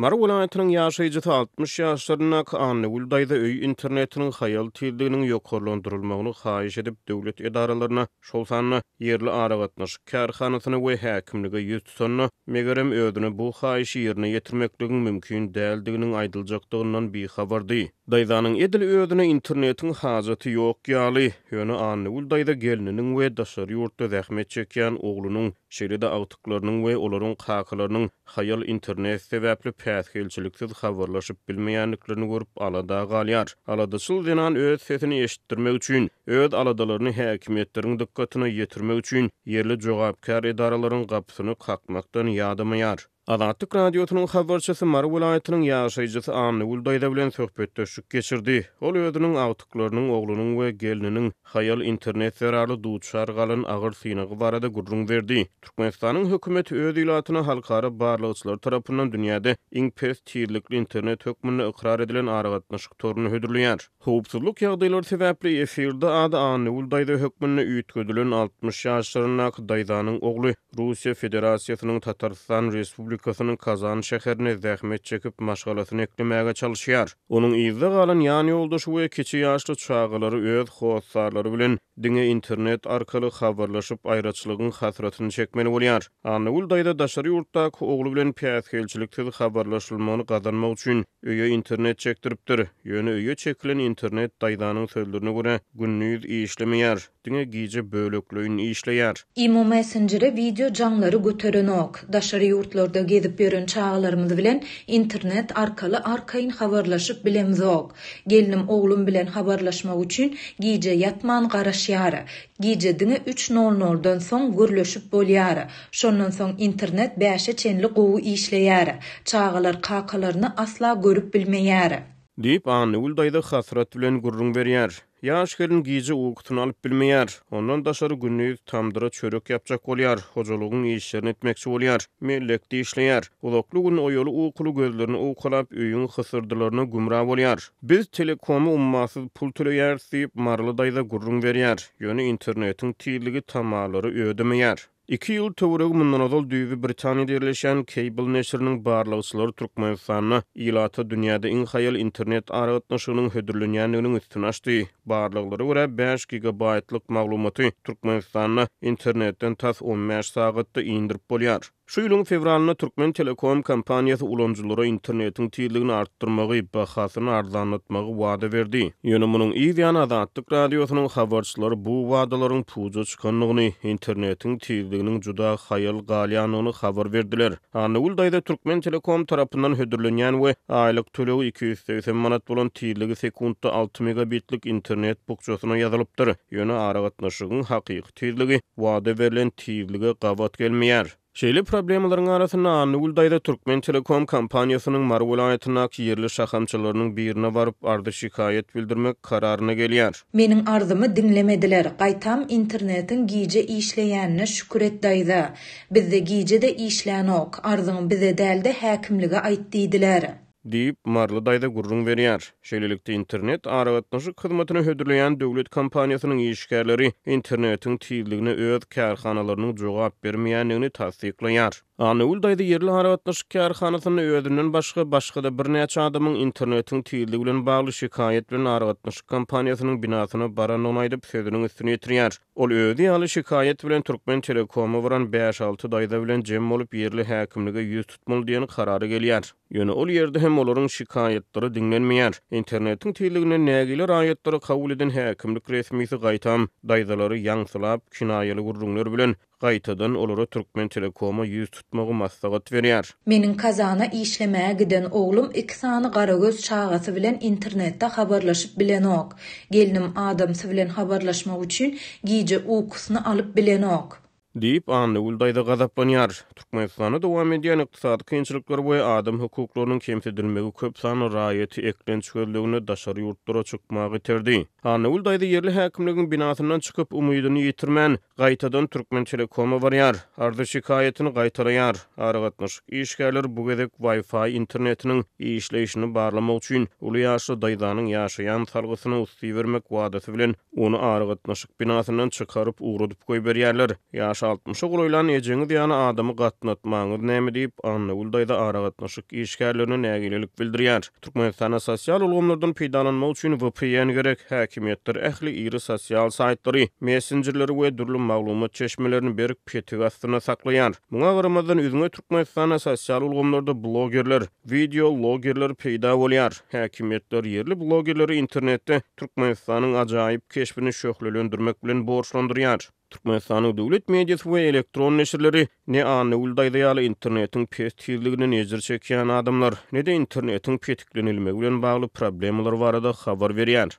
Mara vilayatynyň ýaşaýjysy 60 ýaşlaryna Annagul daýda öý internetiniň haýal tildiginiň ýokarlandyrylmagyny haýyş edip döwlet edaralaryna şol sanly ýerli aragatnaş kärhanasyna we häkimlige ýüz tutanny megerem ödüni bu haýyşy ýerine ýetirmekligiň mümkin däldiginiň aýdyljakdygynyň bihabardy. Daýdanyň edil ödüne internetiň hajaty ýok ýaly, ýöne Annagul daýda gelininiň we daşary ýurtda zähmet çekýän oglunyň şeýle-de agtyklarynyň we olaryň kakalarynyň haýal internet sebäpli päsgelçiliksiz habarlaşyp bilmeýänliklerini görüp alada galýar. Aladaçyl denan öz sesini eşitdirmek üçin, öz aladalaryny häkimetleriň dikkatyna ýetirmek üçin ýerli jogapkar edaralaryň gapysyny kakmakdan ýadamaýar. Azatlyk radiosynyň habarçysy Mara vilayatynyň ýaşaýjysy Annagul daýda bilen söhbetdeşik geçirdi. Ol özüniň agtyklarynyň oglunyň we gelininiň haýal internet zararly duçar galan agyr synagy barada gurrun berdi. Türkmenistanyň hökümeti öz ilatyna halkara barlygyçylar tarapyndan dünýäde iň pes tiyirlikli internet hökmüne ikrar edilen aragatnaşyk toruny hödürleýär. Howpsuzlyk ýagdaýlary sebäpli efirde ady Annagul daýda hökmüne üýtgedilen 60 ýaşlaryň daýdanyň ogly Russiýa Federasiýasynyň Tatarstan Respublikasynyň Kazan şäherine zähmet çekip maşgalasyny eklemäge çalışýar. Onuň ýyzda galan ýany ýoldaşy we kiçi ýaşly çağalary öz howsarlary bilen diňe internet arkaly habarlaşyp aýraçylygyň hasratyny çekmeli bolýar. Annagul daýda daşary ýurtdaky ogly bilen päsgelçiliksiz habarlaşylmagyny gazanmak üçin öýe internet çekdiripdir. Ýöne öýe çekilen internet daýdanyň sözlerine görä günnüz işlemeýär. Diňe giýje bölekleýin işleýär. Imo Messenger'e video canlary göterenok. Daşary ýurtlarda gezip beren çağalarymyz bilen internet arkaly arkaýyn habarlaşyp bilemizok. Gelinim oglum bilen habarlaşmak üçin giýje ýatman garaşýar. Giýje diňe 3:00-dan soň görleşip bolýar. Şondan soň internet 5-e çenli gowy işleýär. Çağalar kakalaryny asla görüp bilmeýär. Diýip Annagul daýda hasrat bilen gurrun berýär. Ýaş gelin giýje ugutyny alyp bilmeýär. Ondan daşary günnüz tamdyra çörek ýapjak bolýar. Hojalygyň işlerini etmekçi bolýar. Mellekde işleýär. Ulakly gün oýaly ukulu gözlerini ukulap öýüň hysyrdylaryna gumra bolýar. Biz telekomy ummasyz pul töleýär diýip marly daýda gurrun berýär. Ýöne internetiň tiyirligi tamalary ödemeýär. 2 ýyl töwereg mundan azal düýbi Britaniýada ýerleşen Cable neşriniň barlygyçylary Türkmenistanyna ýylata dünýäde iň haýal internet aragatnaşygynyň hödürlenýänligini üstüne açdy. Barlyglary görä 5 gigabaytlyk maglumaty Türkmenistanyna internetden tas 15 sagatda indirip bolýar. Şu ýylyň fevralyna Türkmen Telekom kompaniýasy ulanjylara internetiň tiyirligini artdyrmagy, bahasyny arzanlatmagy wada berdi. Ýöne munyň ýa-da Azatlyk radiosynyň habarçylary bu wadalaryň puja çykanlygyny, internetiň tiyirliginiň juda haýal galýanyny habar berdiler. Annagul daýda Türkmen Telekom tarapyndan hödürlenýän we aýlyk tölew 280 manat bolan tiyirligi sekundda 6 megabitlik internet bukçasyna ýazylypdyr. Ýöne aragatnaşygyň hakyky tiyirligi wada berilen tiyirlige gawat gelmeýär. Şeýle problemlaryň arasynda Annagul daýda Türkmen Telekom kompaniýasynyň Mara vilayatynyň ýerli şahamçylarynyň birine baryp ardy şikaýet bildirmek kararyna gelýär. Meniň arzymy dinlemediler. Gaýtam internetiň giýje işleýänine şükür et daýda. Bizde giýje de işlänok. Arzyň bize dälde häkimlige aýtdylar. Diýip marly daýda gurrun berýär. Şeýlelikde internet aragatnaşyk hyzmatyny hödürleýän döwlet kompaniýasynyň işgärleri internetiň tiyirligine öz kärhanalarynyň jogap bermeýänligini tasdiklaýar. Annagul daýda ýerli aragatnaşyk kärhanasyny özünden başga bir näçe adamyň internetiň tiyirligi bilen bagly şikaýet bilen aragatnaşyk kompaniýasynyň binasyna baranyny aýdyp sözüniň üstüne ýetirýär. Ol özi ýaly şikaýet bilen Türkmen Telekomy baran 5-6 daýda bilen jem bolup ýerli häkimlige ýüz tutmaly diýen karary gelýär. Ýöne ol ýerde hem olaryň şikaýetleri dinlenmeýär. Internetiň tiyirligine nägile raýatlary kabul eden häkimlik resmisi gaýtam daýdalary ýaňsylap kinaýaly gurrunlar bilen gaýtadan olara Türkmen Telekomy ýüz tutmagy maslahat berýär. Meniň Kazana işlemäge giden oglum 2 sany garagöz çağasy bilen internetde habarlaşyp bilenok. Gelinim adamsy bilen habarlaşmak üçin giýje ukusyny alyp bilenok. Diýip Annagul daýda gazaplanýar. Türkmenistanda dowam edýän ykdysady kynçylyklar we adam hukuklarynyň kemsedilmegi köp sany raýaty eklenç gözlegini daşary ýurtlara çykmagy terdi. Annagul daýda ýerli häkimligiň binasyndan çykyp umydyny ýitirmän, gaýtadan Türkmen Telekomy barýar. Ardy şikaýetini gaýtaraýar. Aragatnaşyk işgärler bu gezek Wi-Fi internetiniň işleýişini barlamak üçin uly ýaşly daýdanyň ýaşaýan salgysyny usty bermek wadasy bilen onu aragatnaşyk binasyndan çykaryp ugradyp goýberýärler. yaş 60-a gulaýlan ejeňiz ýany adamy gatnatmaňyz näme diýip anna uldaýda ara gatnaşyk işgärlerine nägilelik bildirýär. Türkmenistana sosial ulgamlardan peýdalanmak üçin VPN gerek. Häkimetler ähli iri sosial saytlary, messengerleri we durly maglumat çeşmelerini berip petig astyna saklaýar. Muňa garamadan üzüňe Türkmenistana sosial ulgamlarda blogerler, videologerler peýda bolýar. Häkimetler yerli blogerleri internetde Türkmenistanyň ajaýyp keşbini şöhlelendirmek bilen borçlandyrýar. Türkmenistanyň döwlet mediýasy we elektron neşirleri ne anny uldaýda ýaly internetiň pestizligini nezir çekýän adamlar, ne de internetiň petiklenilmegi bilen bagly problemalar barada habar berýär.